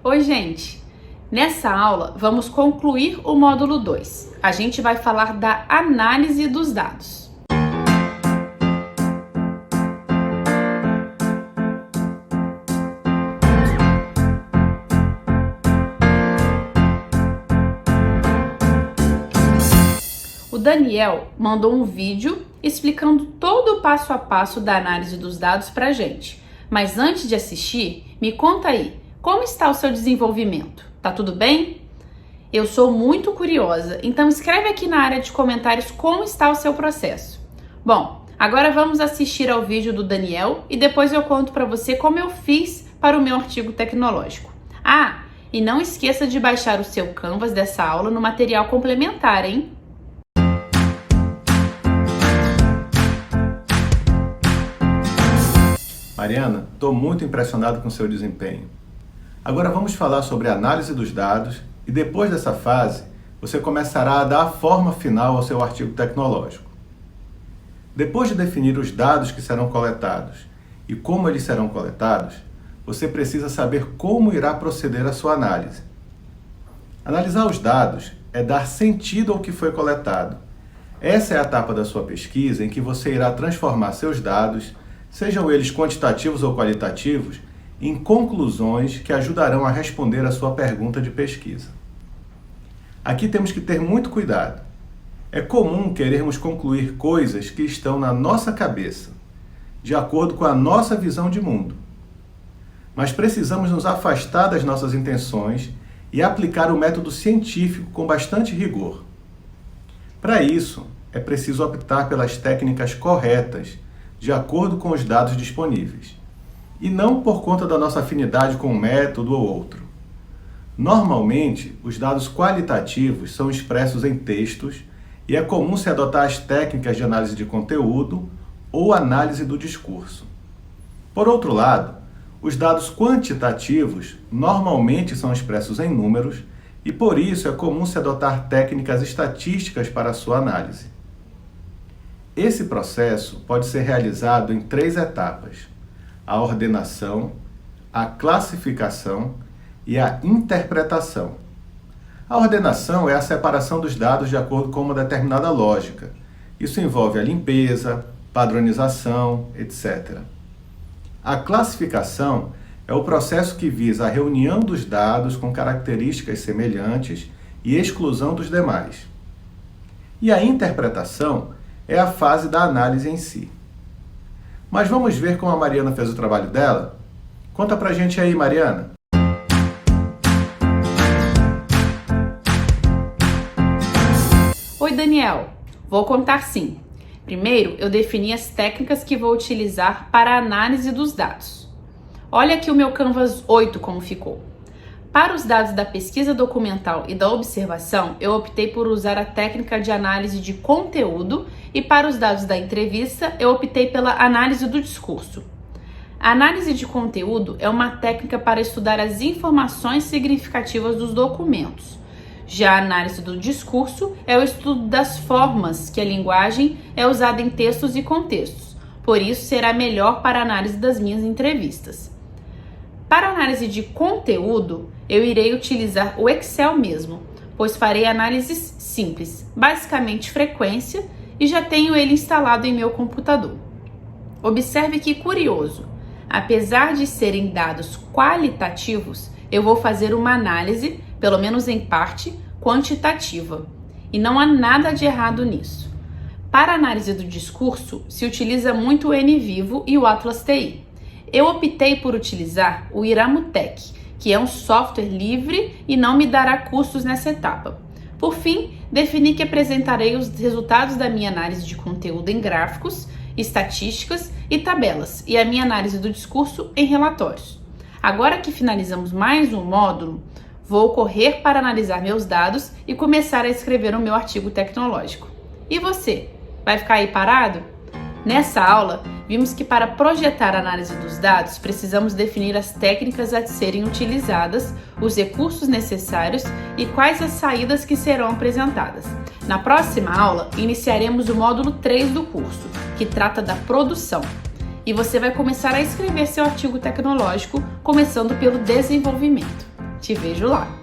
Oi, gente! Nessa aula, vamos concluir o módulo 2. A gente vai falar da análise dos dados. O Daniel mandou um vídeo explicando todo o passo a passo da análise dos dados pra gente. Mas antes de assistir, me conta aí, como está o seu desenvolvimento? Tá tudo bem? Eu sou muito curiosa, então escreve aqui na área de comentários como está o seu processo. Bom, agora vamos assistir ao vídeo do Daniel e depois eu conto para você como eu fiz para o meu artigo tecnológico. Ah, e não esqueça de baixar o seu Canvas dessa aula no material complementar, hein? Mariana, estou muito impressionado com seu desempenho. Agora vamos falar sobre a análise dos dados e depois dessa fase, você começará a dar a forma final ao seu artigo tecnológico. Depois de definir os dados que serão coletados e como eles serão coletados, você precisa saber como irá proceder a sua análise. Analisar os dados é dar sentido ao que foi coletado. Essa é a etapa da sua pesquisa em que você irá transformar seus dados, sejam eles quantitativos ou qualitativos, em conclusões que ajudarão a responder a sua pergunta de pesquisa. Aqui temos que ter muito cuidado. É comum querermos concluir coisas que estão na nossa cabeça, de acordo com a nossa visão de mundo. Mas precisamos nos afastar das nossas intenções e aplicar o método científico com bastante rigor. Para isso, é preciso optar pelas técnicas corretas, de acordo com os dados disponíveis, e não por conta da nossa afinidade com um método ou outro. Normalmente, os dados qualitativos são expressos em textos e é comum se adotar as técnicas de análise de conteúdo ou análise do discurso. Por outro lado, os dados quantitativos normalmente são expressos em números e por isso é comum se adotar técnicas estatísticas para a sua análise. Esse processo pode ser realizado em 3 etapas: a ordenação, a classificação e a interpretação. A ordenação é a separação dos dados de acordo com uma determinada lógica. Isso envolve a limpeza, padronização, etc. A classificação é o processo que visa a reunião dos dados com características semelhantes e exclusão dos demais. E a interpretação é a fase da análise em si. Mas vamos ver como a Mariana fez o trabalho dela? Conta pra gente aí, Mariana. Oi, Daniel. Vou contar sim. Primeiro, eu defini as técnicas que vou utilizar para a análise dos dados. Olha aqui o meu Canvas 8 como ficou. Para os dados da pesquisa documental e da observação, eu optei por usar a técnica de análise de conteúdo e para os dados da entrevista, eu optei pela análise do discurso. A análise de conteúdo é uma técnica para estudar as informações significativas dos documentos. Já a análise do discurso é o estudo das formas que a linguagem é usada em textos e contextos. Por isso, será melhor para a análise das minhas entrevistas. Para a análise de conteúdo, eu irei utilizar o Excel mesmo, pois farei análises simples, basicamente frequência, e já tenho ele instalado em meu computador. Observe que curioso, apesar de serem dados qualitativos, eu vou fazer uma análise, pelo menos em parte, quantitativa, e não há nada de errado nisso. Para a análise do discurso, se utiliza muito o NVivo e o Atlas TI. Eu optei por utilizar o Iramutec, que é um software livre e não me dará custos nessa etapa. Por fim, defini que apresentarei os resultados da minha análise de conteúdo em gráficos, estatísticas e tabelas, e a minha análise do discurso em relatórios. Agora que finalizamos mais um módulo, vou correr para analisar meus dados e começar a escrever o meu artigo tecnológico. E você, vai ficar aí parado? Nessa aula, vimos que para projetar a análise dos dados, precisamos definir as técnicas a serem utilizadas, os recursos necessários e quais as saídas que serão apresentadas. Na próxima aula, iniciaremos o módulo 3 do curso, que trata da produção. E você vai começar a escrever seu artigo tecnológico, começando pelo desenvolvimento. Te vejo lá!